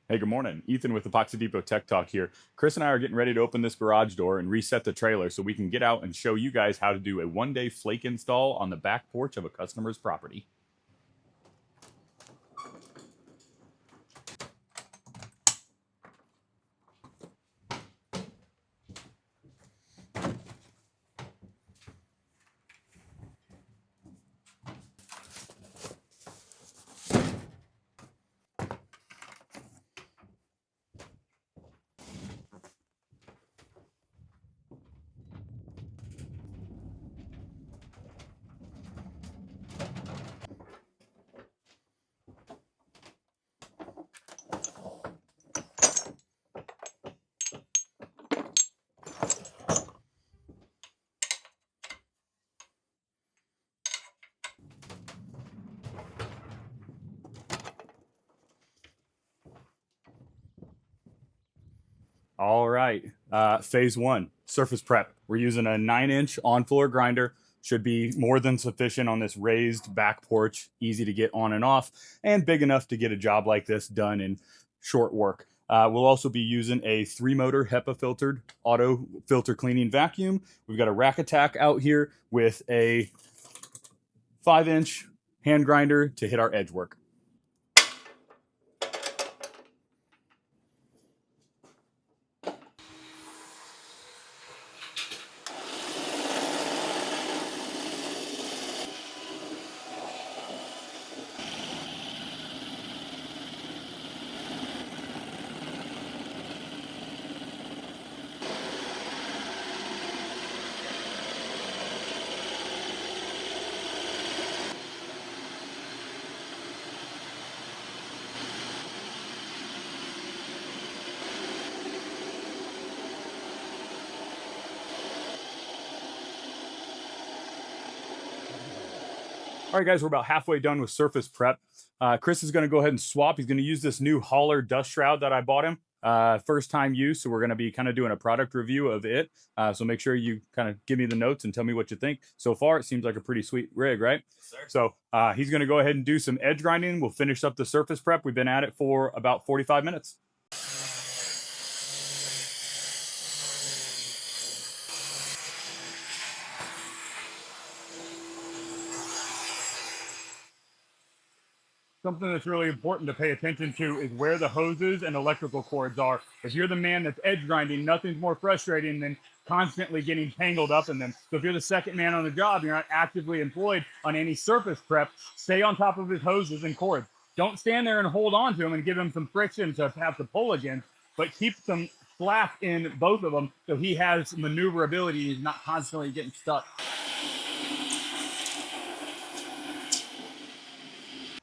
Hey, good morning. Ethan with Epoxy Depot Tech Talk here. Chris and I are getting ready to open this garage door and reset the trailer so we can get out and show you guys how to do a one-day flake install on the back porch of a customer's property. All right, phase one, surface prep. We're using a 9-inch on-floor grinder. Should be more than sufficient on this raised back porch, easy to get on and off, and big enough to get a job like this done in short work. We'll also be using a 3-motor HEPA filtered auto filter cleaning vacuum. We've got a rack attack out here with a 5-inch hand grinder to hit our edge work. All right, guys, we're about halfway done with surface prep. Chris is going to go ahead and swap. He's going to use this new Hauler dust shroud that I bought him. First time use, so we're going to be kind of doing a product review of it. So make sure you kind of give me the notes and tell me what you think. So far, it seems like a pretty sweet rig, right? Yes, sir. So he's going to go ahead and do some edge grinding. We'll finish up the surface prep. We've been at it for about 45 minutes. Something that's really important to pay attention to is where the hoses and electrical cords are. If you're the man that's edge grinding, nothing's more frustrating than constantly getting tangled up in them. So if you're the second man on the job, you're not actively employed on any surface prep, stay on top of his hoses and cords. Don't stand there and hold on to him and give him some friction to have to pull against, but keep some slack in both of them so he has maneuverability. He's not constantly getting stuck.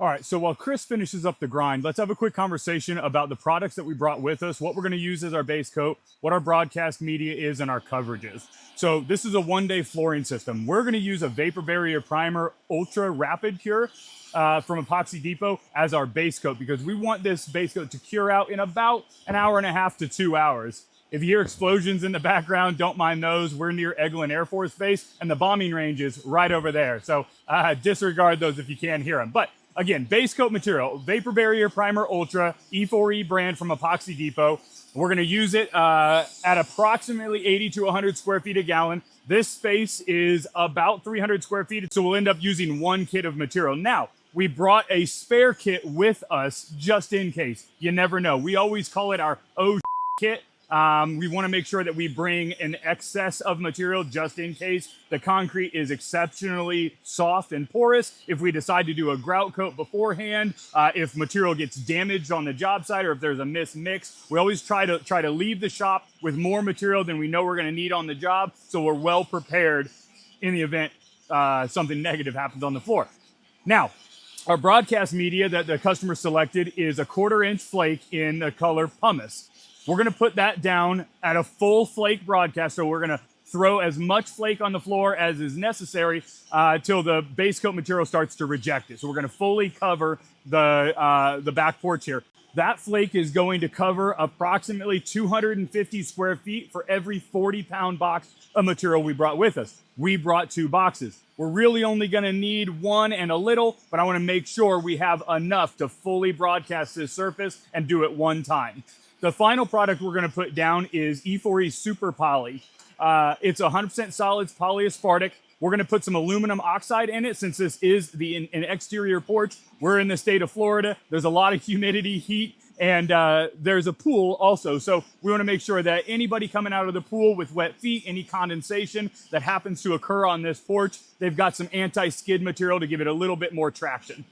All right, so while Chris finishes up the grind, let's have a quick conversation about the products that we brought with us, what we're going to use as our base coat, what our broadcast media is, and our coverages. So this is a one-day flooring system. We're going to use a Vapor Barrier Primer Ultra Rapid Cure from Epoxy Depot as our base coat because we want this base coat to cure out in about an hour and a half to 2 hours. If you hear explosions in the background, don't mind those. We're near Eglin Air Force Base, and the bombing range is right over there. So disregard those if you can't hear them. But again, base coat material, Vapor Barrier Primer Ultra, E4E brand from Epoxy Depot. We're going to use it at approximately 80 to 100 square feet a gallon. This space is about 300 square feet, so we'll end up using one kit of material. Now, we brought a spare kit with us just in case. You never know. We always call it our kit. We want to make sure that we bring an excess of material just in case. The concrete is exceptionally soft and porous. If we decide to do a grout coat beforehand, if material gets damaged on the job site or if there's a mismix, we always try to leave the shop with more material than we know we're going to need on the job, so we're well prepared in the event something negative happens on the floor. Now, our broadcast media that the customer selected is a 1/4-inch flake in the color pumice. We're going to put that down at a full flake broadcast. So we're going to throw as much flake on the floor as is necessary till the base coat material starts to reject it. So we're going to fully cover the back porch here. That flake is going to cover approximately 250 square feet for every 40-pound box of material we brought with us. We brought 2 boxes. We're really only going to need 1 and a little, but I want to make sure we have enough to fully broadcast this surface and do it one time. The final product we're going to put down is E4E Super Poly. It's 100% solids polyaspartic. We're going to put some aluminum oxide in it since this is an exterior porch. We're in the state of Florida. There's a lot of humidity, heat, and there's a pool also. So we want to make sure that anybody coming out of the pool with wet feet, any condensation that happens to occur on this porch, they've got some anti-skid material to give it a little bit more traction.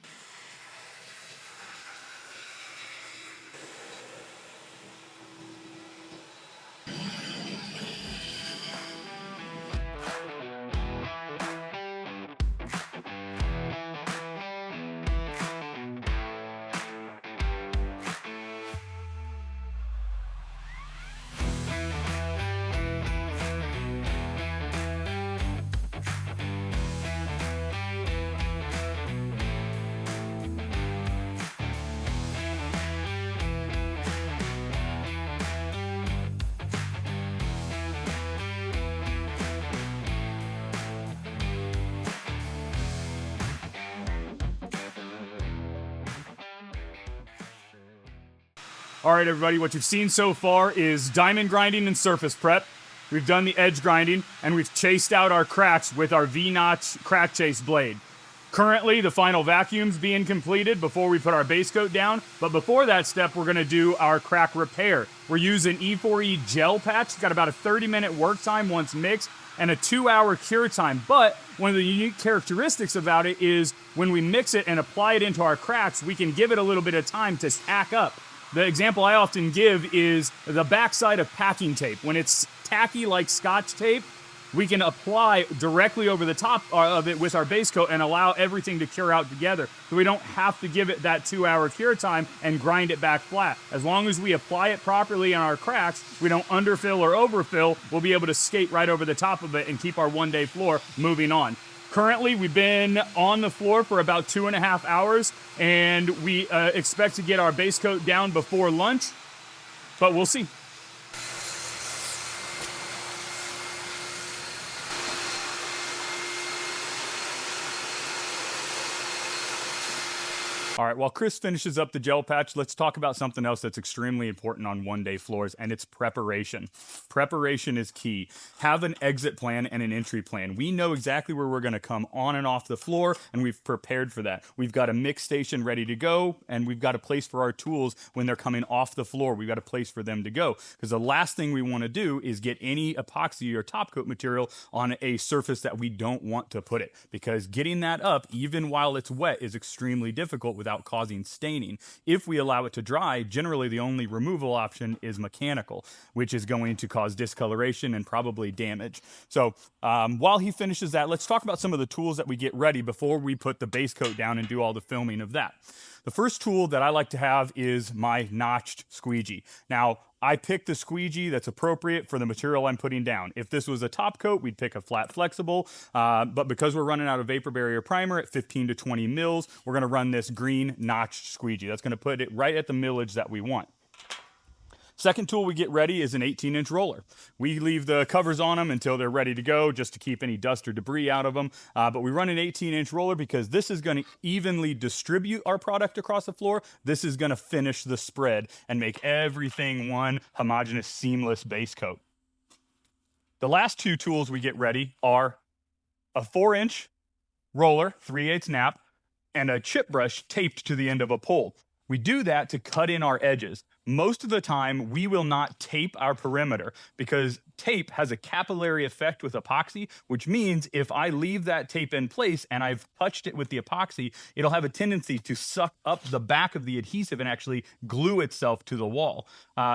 All right, everybody, what you've seen so far is diamond grinding and surface prep. We've done the edge grinding, and we've chased out our cracks with our V-notch crack chase blade. Currently, the final vacuum's being completed before we put our base coat down, but before that step, we're gonna do our crack repair. We're using E4E gel patch. It's got about a 30-minute work time once mixed, and a 2-hour cure time. But one of the unique characteristics about it is when we mix it and apply it into our cracks, we can give it a little bit of time to stack up. The example I often give is the backside of packing tape. When it's tacky like Scotch tape, we can apply directly over the top of it with our base coat and allow everything to cure out together. So we don't have to give it that 2-hour cure time and grind it back flat. As long as we apply it properly in our cracks, we don't underfill or overfill, we'll be able to skate right over the top of it and keep our one-day floor moving on. Currently, we've been on the floor for about 2.5 hours, and we expect to get our base coat down before lunch, but we'll see. All right, while Chris finishes up the gel patch, let's talk about something else that's extremely important on one-day floors, and it's preparation. Preparation is key. Have an exit plan and an entry plan. We know exactly where we're gonna come on and off the floor, and we've prepared for that. We've got a mix station ready to go, and we've got a place for our tools when they're coming off the floor. We've got a place for them to go, because the last thing we wanna do is get any epoxy or top coat material on a surface that we don't want to put it, because getting that up, even while it's wet, is extremely difficult without causing staining. If we allow it to dry, generally the only removal option is mechanical, which is going to cause discoloration and probably damage. So while he finishes that, let's talk about some of the tools that we get ready before we put the base coat down and do all the filming of that. The first tool that I like to have is my notched squeegee. Now, I picked the squeegee that's appropriate for the material I'm putting down. If this was a top coat, we'd pick a flat flexible, but because we're running out of vapor barrier primer at 15 to 20 mils, we're gonna run this green notched squeegee. That's gonna put it right at the millage that we want. Second tool we get ready is an 18-inch roller. We leave the covers on them until they're ready to go, just to keep any dust or debris out of them. But we run an 18-inch roller because this is going to evenly distribute our product across the floor. This is going to finish the spread and make everything one homogeneous, seamless base coat. The last two tools we get ready are a 4-inch roller, 3/8 nap, and a chip brush taped to the end of a pole. We do that to cut in our edges. Most of the time, we will not tape our perimeter because tape has a capillary effect with epoxy, which means if I leave that tape in place and I've touched it with the epoxy, it'll have a tendency to suck up the back of the adhesive and actually glue itself to the wall.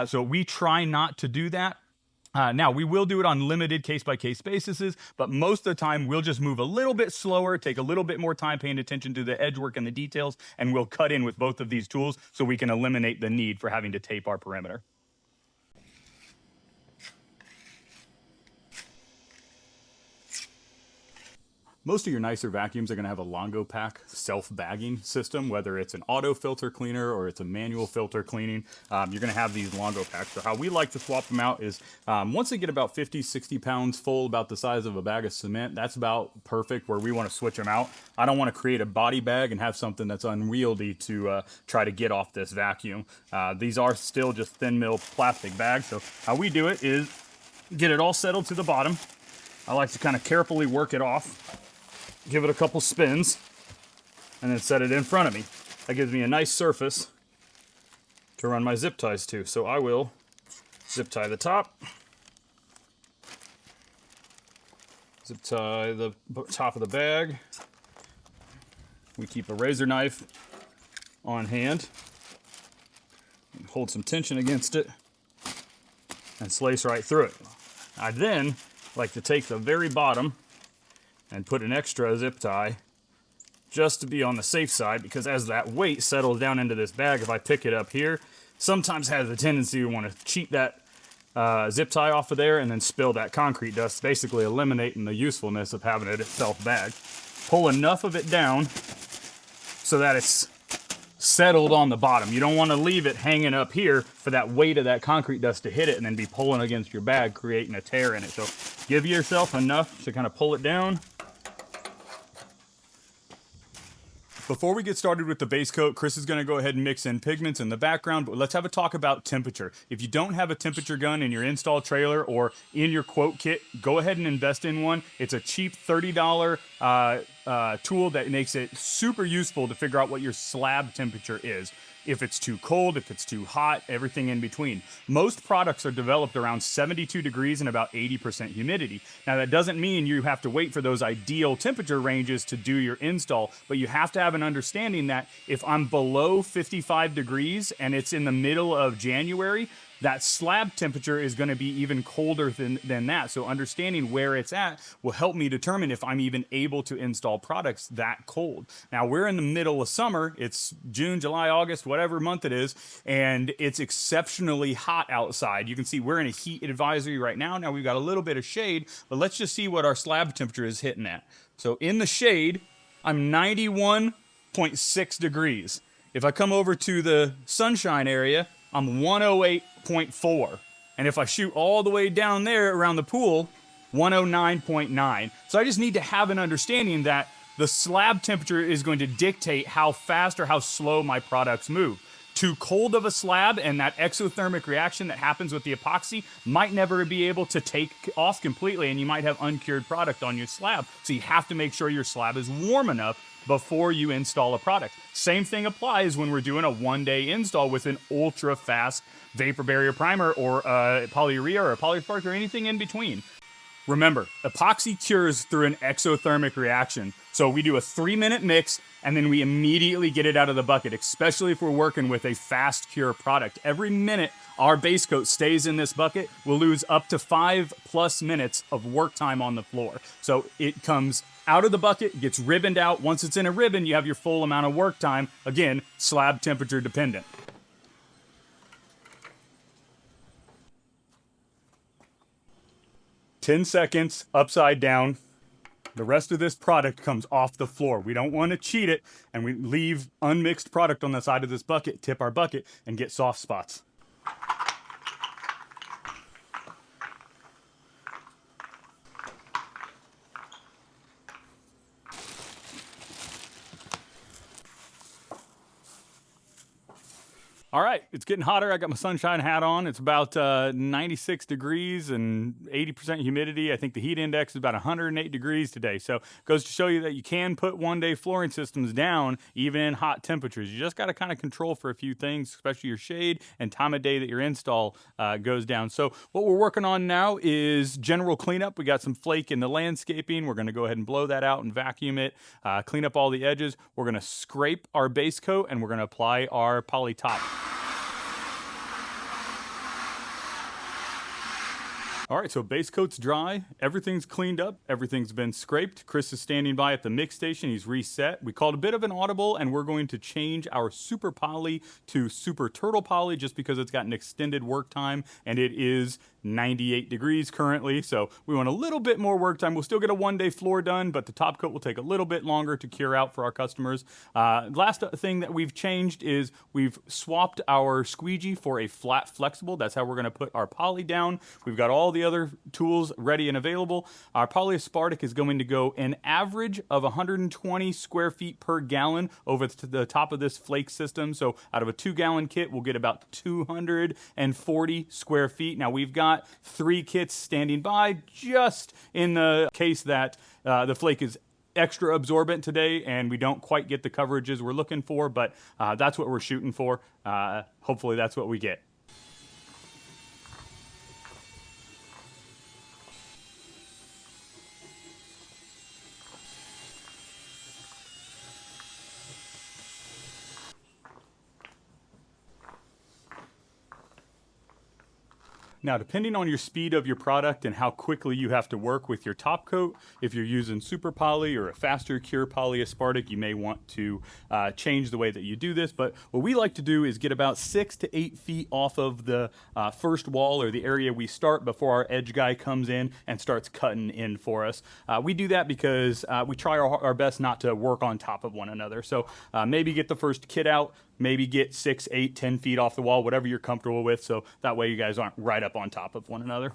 So we try not to do that. Now, we will do it on limited case-by-case basis, but most of the time, we'll just move a little bit slower, take a little bit more time paying attention to the edge work and the details, and we'll cut in with both of these tools so we can eliminate the need for having to tape our perimeter. Most of your nicer vacuums are going to have a Longo Pack self-bagging system, whether it's an auto filter cleaner or it's a manual filter cleaning. You're going to have these Longo Packs. So how we like to swap them out is once they get about 50, 60 pounds full, about the size of a bag of cement, that's about perfect where we want to switch them out. I don't want to create a body bag and have something that's unwieldy to try to get off this vacuum. These are still just thin mill plastic bags. So how we do it is get it all settled to the bottom. I like to kind of carefully work it off. Give it a couple spins, and then set it in front of me. That gives me a nice surface to run my zip ties to. So I will zip tie the top, zip tie the top of the bag. We keep a razor knife on hand, hold some tension against it, and slice right through it. I then like to take the very bottom and put an extra zip tie just to be on the safe side, because as that weight settles down into this bag, if I pick it up here, sometimes has a tendency to want to cheat that zip tie off of there and then spill that concrete dust, basically eliminating the usefulness of having it itself bagged. Pull enough of it down so that it's settled on the bottom. You don't want to leave it hanging up here for that weight of that concrete dust to hit it and then be pulling against your bag, creating a tear in it. So give yourself enough to kind of pull it down. Before we get started with the base coat, Chris is going to go ahead and mix in pigments in the background, but let's have a talk about temperature. If you don't have a temperature gun in your install trailer or in your quote kit, go ahead and invest in one. It's a cheap $30 tool that makes it super useful to figure out what your slab temperature is. If it's too cold, if it's too hot, everything in between. Most products are developed around 72 degrees and about 80% humidity. Now that doesn't mean you have to wait for those ideal temperature ranges to do your install, but you have to have an understanding that if I'm below 55 degrees and it's in the middle of January, that slab temperature is going to be even colder than that. So understanding where it's at will help me determine if I'm even able to install products that cold. Now we're in the middle of summer. It's June, July, August, whatever month it is, and it's exceptionally hot outside. You can see we're in a heat advisory right now. Now we've got a little bit of shade, but let's just see what our slab temperature is hitting at. So in the shade, I'm 91.6 degrees. If I come over to the sunshine area, I'm 108.4. And if I shoot all the way down there around the pool, 109.9. So I just need to have an understanding that the slab temperature is going to dictate how fast or how slow my products move. Too cold of a slab and that exothermic reaction that happens with the epoxy might never be able to take off completely, and you might have uncured product on your slab. So you have to make sure your slab is warm enough before you install a product. Same thing applies when we're doing a one-day install with an ultra-fast vapor barrier primer or polyurea or a polysport or anything in between. Remember, epoxy cures through an exothermic reaction. So we do a 3-minute mix and then we immediately get it out of the bucket, especially if we're working with a fast cure product. Every minute our base coat stays in this bucket, we'll lose up to 5+ minutes of work time on the floor. So it comes out of the bucket, gets ribboned out. Once it's in a ribbon, you have your full amount of work time. Again, slab temperature dependent. "10 seconds, upside down. The rest of this product comes off the floor. We don't want to cheat it, and we leave unmixed product on the side of this bucket, tip our bucket, and get soft spots. All right, it's getting hotter. I got my sunshine hat on. It's about 96 degrees and 80% humidity. I think the heat index is about 108 degrees today. So it goes to show you that you can put one-day flooring systems down even in hot temperatures. You just got to kind of control for a few things, especially your shade and time of day that your install goes down. So what we're working on now is general cleanup. We got some flake in the landscaping. We're going to go ahead and blow that out and vacuum it, clean up all the edges. We're going to scrape our base coat and we're going to apply our poly top. All right, so base coat's dry. Everything's cleaned up. Everything's been scraped. Chris is standing by at the mix station. He's reset. We called a bit of an audible, and we're going to change our super poly to super turtle poly just because it's got an extended work time, and it is 98 degrees currently, so we want a little bit more work time. We'll still get a one-day floor done, but the top coat will take a little bit longer to cure out for our customers. Last thing that we've changed is we've swapped our squeegee for a flat flexible. That's how we're going to put our poly down. We've got all the other tools ready and available. Our polyaspartic is going to go an average of 120 square feet per gallon over to the top of this flake system. So out of a 2-gallon kit, we'll get about 240 square feet. Now we've got 3 kits standing by just in the case that the flake is extra absorbent today and we don't quite get the coverages we're looking for, but that's what we're shooting for. Hopefully that's what we get. Now, depending on your speed of your product and how quickly you have to work with your top coat, if you're using super poly or a faster cure polyaspartic, you may want to change the way that you do this. But what we like to do is get about 6 to 8 feet off of the first wall or the area we start before our edge guy comes in and starts cutting in for us. We do that because we try our best not to work on top of one another. So maybe get the first kit out, maybe get 6, 8, 10 feet off the wall, whatever you're comfortable with, so that way you guys aren't right up on top of one another.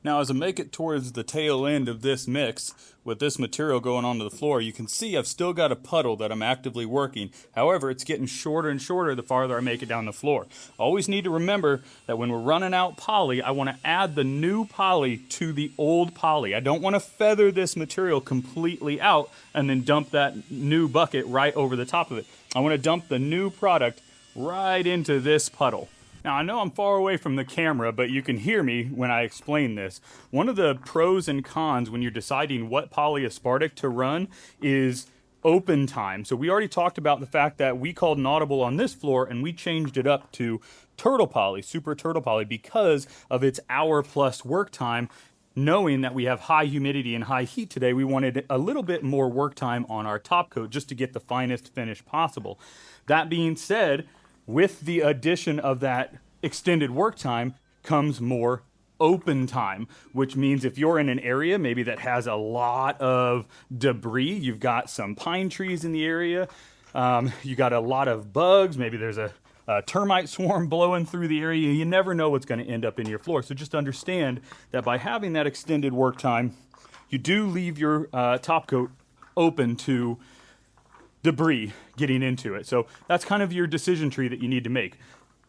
Now, as I make it towards the tail end of this mix, with this material going onto the floor, you can see I've still got a puddle that I'm actively working. However, it's getting shorter and shorter the farther I make it down the floor. Always need to remember that when we're running out poly, I want to add the new poly to the old poly. I don't want to feather this material completely out and then dump that new bucket right over the top of it. I want to dump the new product right into this puddle. Now, I know I'm far away from the camera, but you can hear me when I explain this. One of the pros and cons when you're deciding what polyaspartic to run is open time. So we already talked about the fact that we called an audible on this floor and we changed it up to turtle poly, super turtle poly, because of its hour-plus work time. Knowing that we have high humidity and high heat today, we wanted a little bit more work time on our top coat just to get the finest finish possible. That being said, with the addition of that extended work time comes more open time, which means if you're in an area maybe that has a lot of debris, you've got some pine trees in the area, you got a lot of bugs, maybe there's a termite swarm blowing through the area, you never know what's going to end up in your floor. So just understand that by having that extended work time, you do leave your top coat open to debris getting into it. So that's kind of your decision tree that you need to make.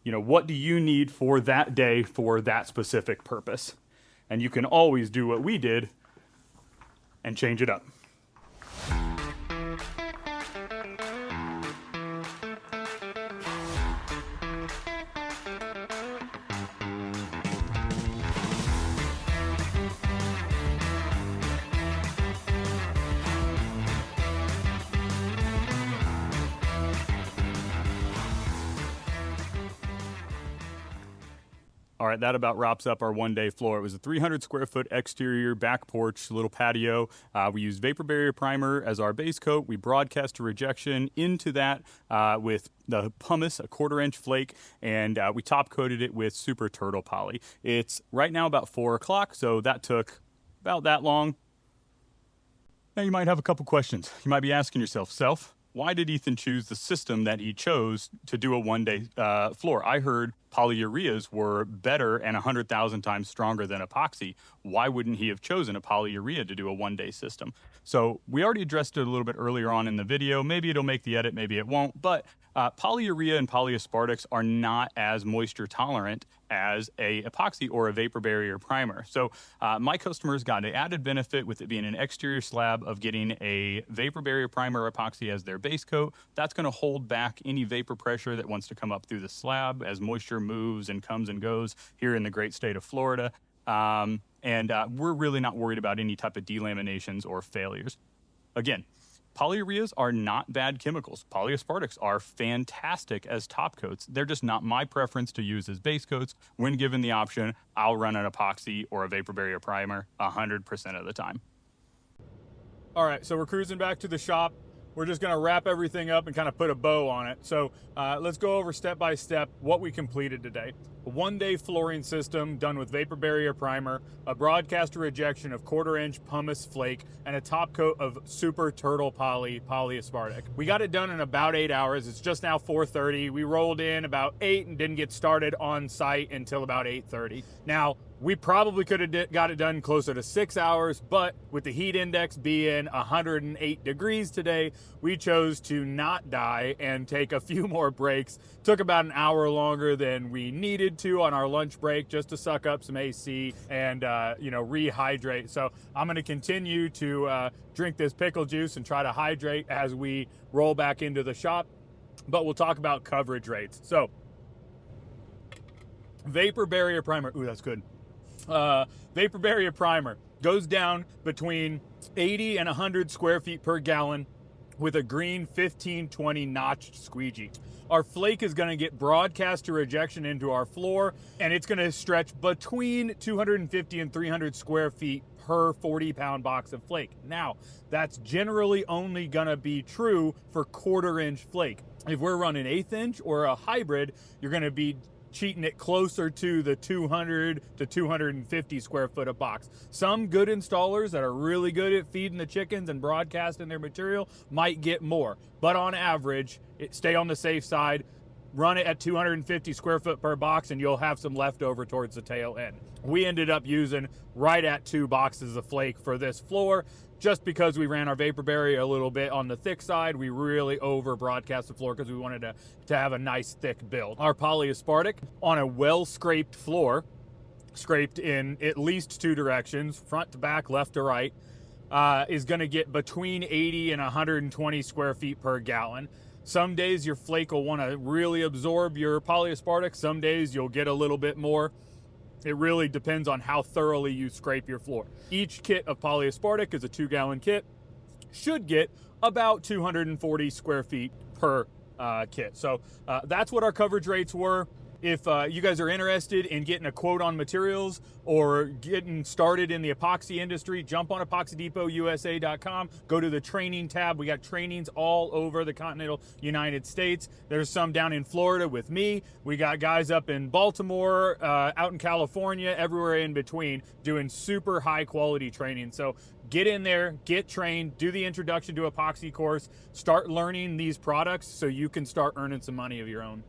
You know, what do you need for that day for that specific purpose? And you can always do what we did and change it up. All right, that about wraps up our one-day floor. It was a 300 square foot exterior back porch, little patio. We used vapor barrier primer as our base coat. We broadcast a rejection into that with the pumice, a 1/4 inch flake, and we top coated it with super turtle poly. It's right now about 4 o'clock, so that took about that long. Now you might have a couple questions. You might be asking yourself, why did Ethan choose the system that he chose to do a one-day floor? I heard polyureas were better and 100,000 times stronger than epoxy. Why wouldn't he have chosen a polyurea to do a one-day system? So we already addressed it a little bit earlier on in the video. Maybe it'll make the edit, maybe it won't. But polyurea and polyaspartics are not as moisture tolerant as a epoxy or a vapor barrier primer. So my customers got an added benefit with it being an exterior slab of getting a vapor barrier primer epoxy as their base coat. That's going to hold back any vapor pressure that wants to come up through the slab as moisture moves and comes and goes here in the great state of Florida. And we're really not worried about any type of delaminations or failures. Again, Polyureas are not bad chemicals. Polyaspartics are fantastic as top coats. They're just not my preference to use as base coats. When given the option, I'll run an epoxy or a vapor barrier primer 100% of the time. All right, so we're cruising back to the shop. We're just gonna wrap everything up and kind of put a bow on it. So let's go over step by step what we completed today. A 1-day flooring system done with vapor barrier primer, a broadcaster rejection of 1/4-inch pumice flake, and a top coat of super turtle polyaspartic. We got it done in about 8 hours. It's just now 4:30. We rolled in about 8 and didn't get started on site until about 8:30. Now, we probably could have got it done closer to 6 hours, but with the heat index being 108 degrees today, we chose to not die and take a few more breaks. Took about an hour longer than we needed to on our lunch break just to suck up some AC and rehydrate. So I'm going to continue to drink this pickle juice and try to hydrate as we roll back into the shop. But we'll talk about coverage rates. So vapor barrier primer. Ooh, that's good. Vapor barrier primer goes down between 80 and 100 square feet per gallon with a green 1520 notched squeegee. Our flake is going to get broadcast to rejection into our floor, and it's going to stretch between 250 and 300 square feet per 40-pound box of flake. Now, that's generally only going to be true for 1/4-inch flake. If we're running 1/8 inch or a hybrid, you're going to be cheating it closer to the 200 to 250 square foot a box. Some good installers that are really good at feeding the chickens and broadcasting their material might get more, but on average, stay on the safe side, run it at 250 square foot per box, and you'll have some left over towards the tail end. We ended up using right at 2 boxes of flake for this floor. Just because we ran our vapor barrier a little bit on the thick side, we really over broadcast the floor because we wanted to have a nice thick build. Our polyaspartic on a well scraped floor, scraped in at least 2 directions, front to back, left to right, is going to get between 80 and 120 square feet per gallon. Some days your flake will want to really absorb your polyaspartic. Some days you'll get a little bit more. It really depends on how thoroughly you scrape your floor. Each kit of polyaspartic is a 2-gallon kit. Should get about 240 square feet per kit. So that's what our coverage rates were. If you guys are interested in getting a quote on materials or getting started in the epoxy industry, jump on epoxydepotusa.com, go to the training tab. We got trainings all over the continental United States. There's some down in Florida with me. We got guys up in Baltimore, out in California, everywhere in between, doing super high quality training. So get in there, get trained, do the introduction to epoxy course, start learning these products so you can start earning some money of your own.